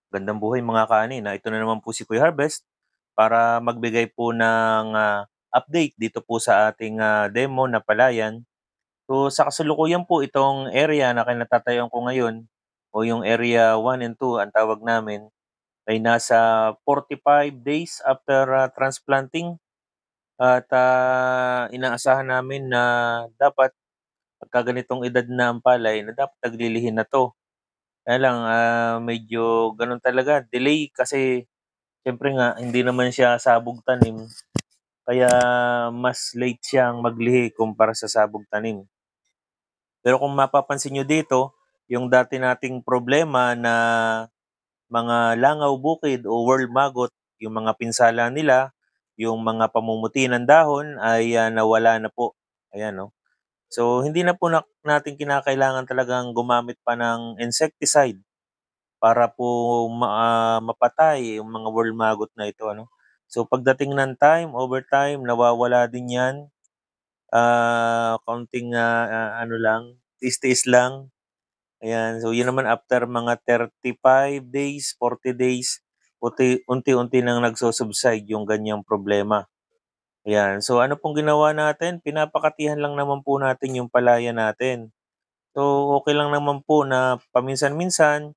Gandang buhay mga kaani na ito na naman po si Kuya Harvest para magbigay po ng update dito po sa ating demo na palayan. So sa kasalukuyan po itong area na kinatatayuan ko ngayon o yung area 1 and 2 ang tawag namin ay nasa 45 days after transplanting at inaasahan namin na dapat pagka ganitong edad na ang palay na dapat naglilihin na 'to. Kaya lang, medyo gano'n talaga delay kasi siyempre nga hindi naman siya sabog tanim, kaya mas late siyang maglihi kumpara sa sabog tanim. Pero kung mapapansin niyo dito, yung dati nating problema na mga langaw bukid o world maggot, yung mga pinsala nila, yung mga pamumuti ng dahon ay, nawala na po, ayan 'no. So hindi na po natin kinakailangan talagang gumamit pa ng insecticide para po mapatay yung mga worm maggot na ito ano. So pagdating ng time, over time nawawala din 'yan, kaunting, ano lang, tiis-tiis lang, ayan. So 'yun naman after mga 35 days, 40 days, unti-unti nang nagso-subside yung ganiyang problema, ayan. So ano pong ginawa natin, pinapakatihan lang naman po natin yung palaya natin. So okey lang naman po na paminsan-minsan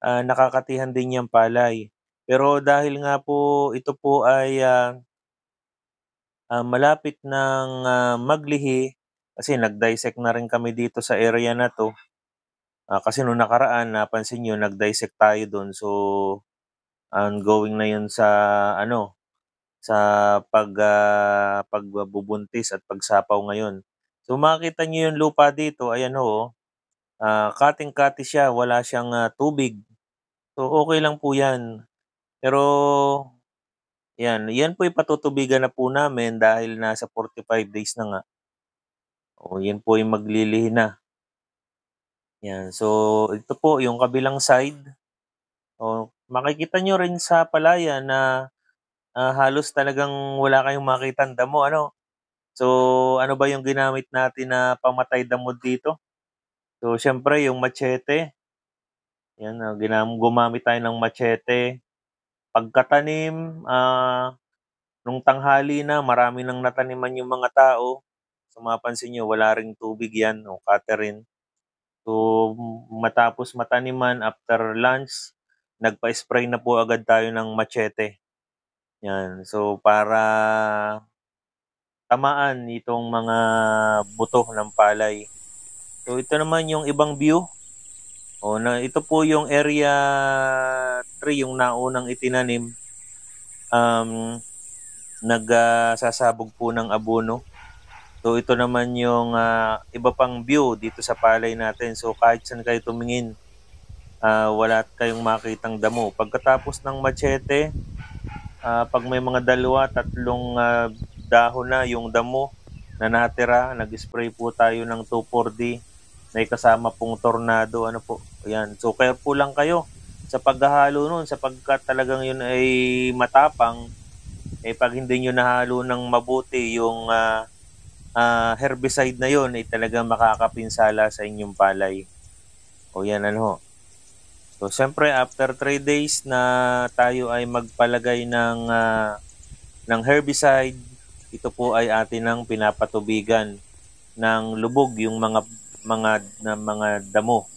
nakakatihan din yang palay. Pero dahil nga po ito po ay, malapit ng, maglihi, kasi nag-dissect na rin kami dito sa area na 'to. Kasi nung nakaraan napansin niyo nag-dissect tayo dun, so ongoing na yun sa ano, sa pagbubuntis at pagsapaw ngayon. So makikita niyo yung lupa dito, ayan ho, oh, kating-kati siya, wala siyang, tubig. So okey lang po yan. Pero 'yan po ipatutubigan na po namin dahil nasa 45 days na nga. O 'yan po yung maglilihi na, 'yan. So ito po yung kabilang side, makikita niyo rin sa palaya na, halos talagang wala kayong makitang damo ano. So ano ba yung ginamit natin na pamatay damo dito? So siyempre yung machete, 'yan, gumamit tayo ng machete. Pagkatanim, nung tanghali na marami ng nataniman yung mga tao. So mapapansin niyo wala ring tubig 'yan o catering. So matapos mataniman after lunch, nagpa-spray na po agad tayo ng machete, 'yan. So para tamaan itong mga buto ng palay. So ito naman yung ibang view, na ito po yung area 3 yung naunang itinanim, um, sasabog po ng abono. So ito naman yung, iba pang view dito sa palay natin. So kahit saan kayo tumingin, wala kayong makitang damo. Pagkatapos ng machete, 'pag may mga dalawa, tatlong, dahon na yung damo na natira, nag-spray po tayo ng 2,4-D. May kasama pong tornado, ano po, ayan. So careful lang kayo sa paghahalo nun sapagkat talagang yun ay matapang. 'Pag hindi niyo nahalo ng mabuti yung, herbicide na yun ay talagang makakapinsala sa inyong palay. O yan ano ho. So siyempre after 3 days na tayo ay magpalagay ng herbicide, ito po ay atin ng pinapatubigan ng lubog yung mga damo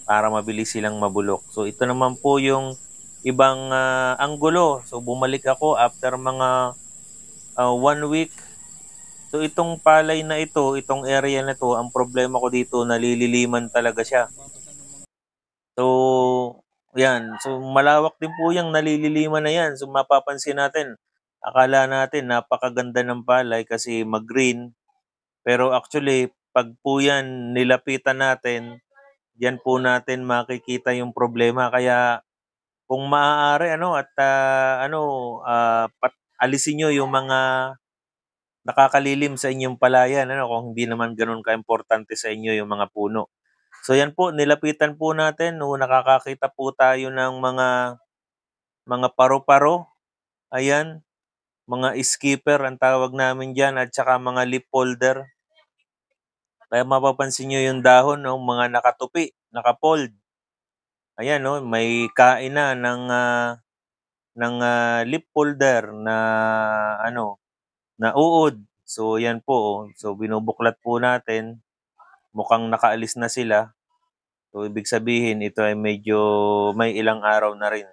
para mabilis silang mabulok. So ito naman po yung ibang, anggulo. So bumalik ako after mga, 1 week. So itong palay na ito, itong area na 'to, ang problema ko dito nalililiman talaga siya. So, 'yan. So malawak din po 'yang nalililiman na 'yan. So mapapansin natin, akala natin napakaganda ng palay kasi mag-green, pero actually 'pag po 'yan nilapitan natin, diyan po natin makikita yung problema. Kaya kung maaari ano at, alisin niyo yung mga nakakalilim sa inyong palayan ano, kung hindi naman gano'n kaimportante sa inyo yung mga puno. So 'yan po, nilapitan po natin 'no, nakakakita po tayo ng mga paru-paro, ayan, mga skipper ang tawag namin diyan at saka mga leaf folder. Kaya mapapansin niyo yung dahon 'no, mga nakatupi, naka-fold. Ayan 'no, may kain na ng leaf folder na ano, na uod. So 'yan po, oh. So binubuklat po natin, mukhang nakaalis na sila. So ibig sabihin ito ay medyo may ilang araw na rin.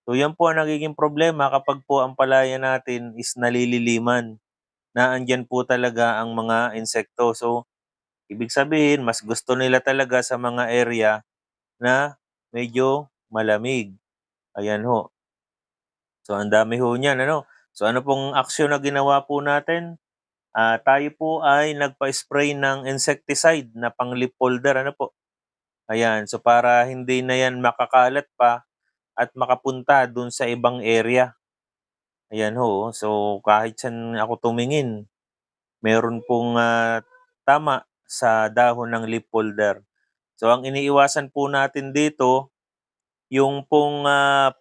So 'yan po ang nagiging problema kapag po ang palayan natin is nalililiman, na andiyan po talaga ang mga insekto. So ibig sabihin mas gusto nila talaga sa mga area na medyo malamig, ayan ho. So ang dami ho niyan ano. So ano pong aksyon na ginawa po natin? Tayo po ay nagpa-spray ng insecticide na pang-leaf folder ano po. Ayan, so para hindi na 'yan makakalat pa at makapunta dun sa ibang area. Ayan ho, oh. So kahit saan ako tumingin, meron pong, tama sa dahon ng leaf folder. So ang iniiwasan po natin dito, yung pong,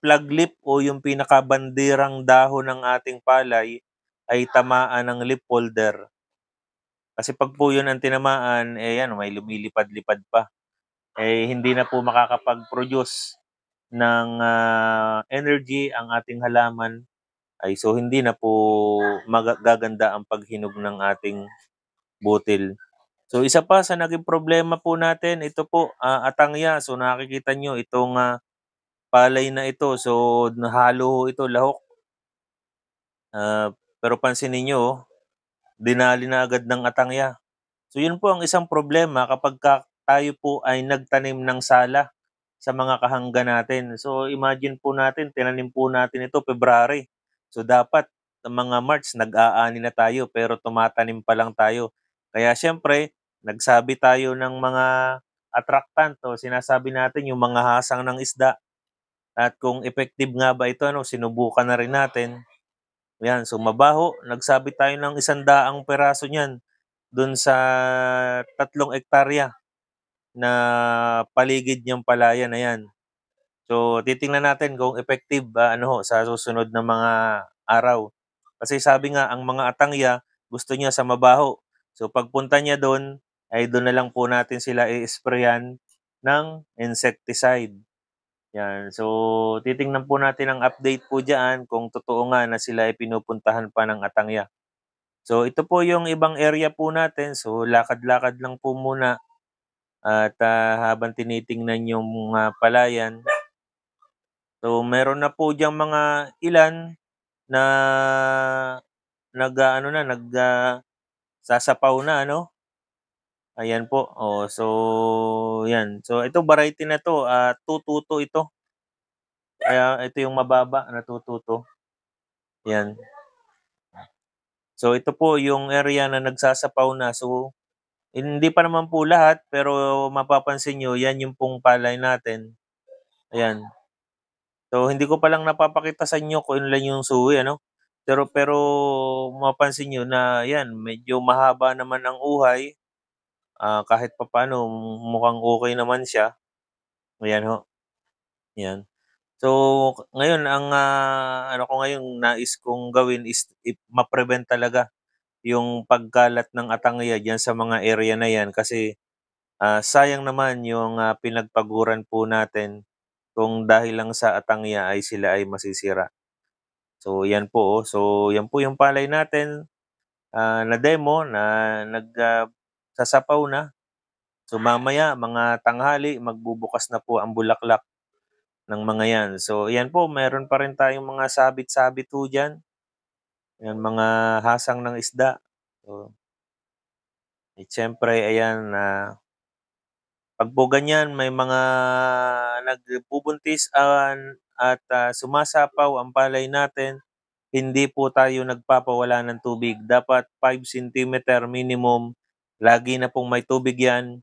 flag leaf o yung pinakabandirang dahon ng ating palay ay tamaan ng leaf folder. Kasi 'pag po yun ang tinamaan, eh, yan may lumilipad-lipad pa, eh, hindi na po makakapag-produce ng, energy ang ating halaman, ay so hindi na po gaganda ang paghinog ng ating butil. So isa pa sa naging problema po natin, ito po, atangya. So nakikita niyo itong, palay na ito, so halo ho ito, lahok. Pero pansinin niyo, oh, dinali na agad ng atangya. So yun po ang isang problema kapagka tayo po ay nagtanim ng sala sa mga kahangga natin. So imagine po natin, tinanim po natin ito February. So dapat sa mga March nag-aani na tayo pero tumatanim pa lang tayo. Kaya siyempre, nagsabi tayo ng mga attractant o sinasabi natin yung mga hasang ng isda at kung effective nga ba ito, ano, sinubukan na rin natin. Yan, so mabaho, nagsabi tayo ng 100 peraso niyan dun sa 3 hektarya na paligid niyang palayan na yan. So, titingnan natin kung effective ba ano ho, sa susunod na mga araw. Kasi sabi nga, ang mga atangya, gusto niya sa mabaho. So, pagpunta niya doon, ay doon na lang po natin sila i-sprayan ng insecticide. Yan. So, titingnan po natin ang update po diyan kung totoo nga na sila ay pinupuntahan pa ng atangya. So, ito po yung ibang area po natin. So, lakad-lakad lang po muna at habang tinitingnan yung mga palayan. So, meron na po diyang mga ilan na nag-aano na, sasapaw na ano. Ayan po. Oh, so 'yan. So, ito variety na 'to, tututo ito. Kaya ito yung mababa na tututo, 'yan. So, ito po yung area na nagsasapaw na. So, hindi pa naman po lahat, pero mapapansin niyo 'yan yung pong palay natin, ayan. So, hindi ko pa lang napapakita sa inyo kung ilan yung suhi ano. Pero mapapansin niyo na 'yan, medyo mahaba naman ang uhay, kahit papaano mukhang okey naman siya, ayan ho, 'yan. So, ngayon ang, ano ko ngayon nais kong gawin is ma-prevent talaga yung pagkalat ng atangya diyan sa mga area na 'yan kasi, sayang naman yung, pinagpaguran po natin kung dahil lang sa atangya ay sila ay masisira. So 'yan po, oh. So 'yan po yung palay natin, na demo na sasapaw na. So mamaya mga tanghali magbubukas na po ang bulaklak ng mga 'yan. So 'yan po meron pa rin tayong mga sabit-sabit po diyan, 'yan mga hasang ng isda. So, siyempre ayan, 'pag po ganyan may mga nagbubuntis, at, sumasapaw ang palay natin, hindi po tayo nagpapawala ng tubig. Dapat 5 centimeter minimum, lagi na pong may tubig 'yan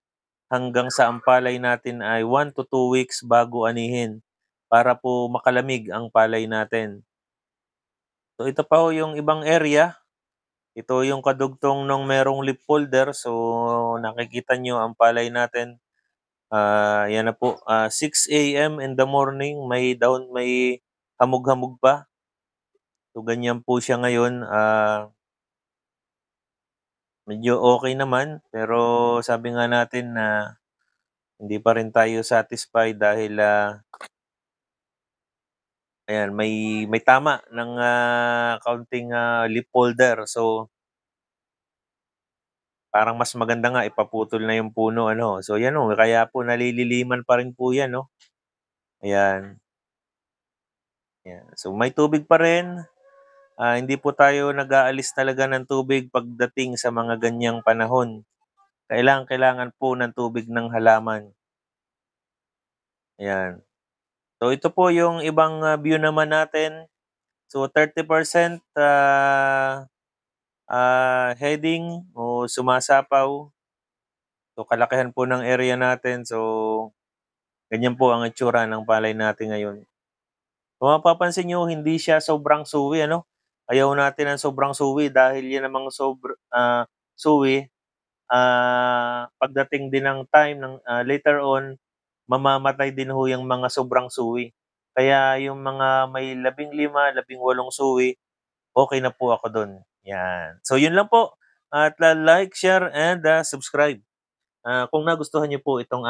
hanggang sa ang palay natin ay 1 to 2 weeks bago anihin para po makalamig ang palay natin. So ito pa ho yung ibang area, ito yung kadugtong nung merong leaf folder. So nakikita nyo ang palay natin, yan na po, 6 a.m. in the morning may may hamog-hamog pa. So ganyan po siya ngayon, medyo okay naman pero sabi nga natin na Hindi pa rin tayo satisfied dahil, ayan may tama ng, kaunting, leaf folder. So, parang mas maganda nga ipaputol na yung puno ano. So 'yan ho, kaya po nalililiman pa rin po 'yan 'no, ayan, 'yan. So may tubig pa rin, hindi po tayo nag-aalis talaga ng tubig pagdating sa mga ganiyang panahon. Kailangang-kailangan po ng tubig ng halaman, ayan. So ito po yung ibang, view naman natin. So 30%, heading o sumasapaw. So kalakihan po ng area natin. So ganyan po ang itsura ng palay natin ngayon. Kung mapapansin niyo hindi siya sobrang suwi ano, ayaw natin ng sobrang suwi dahil 'yan namang suwi, pagdating din ng time ng, later on mamamatay din ho yang mga sobrang suwi. Kaya yung mga may 15, 18 suwi, okey na po ako dun, 'yan. So yun lang po at like, share and, subscribe, kung nagustuhan niyo po itong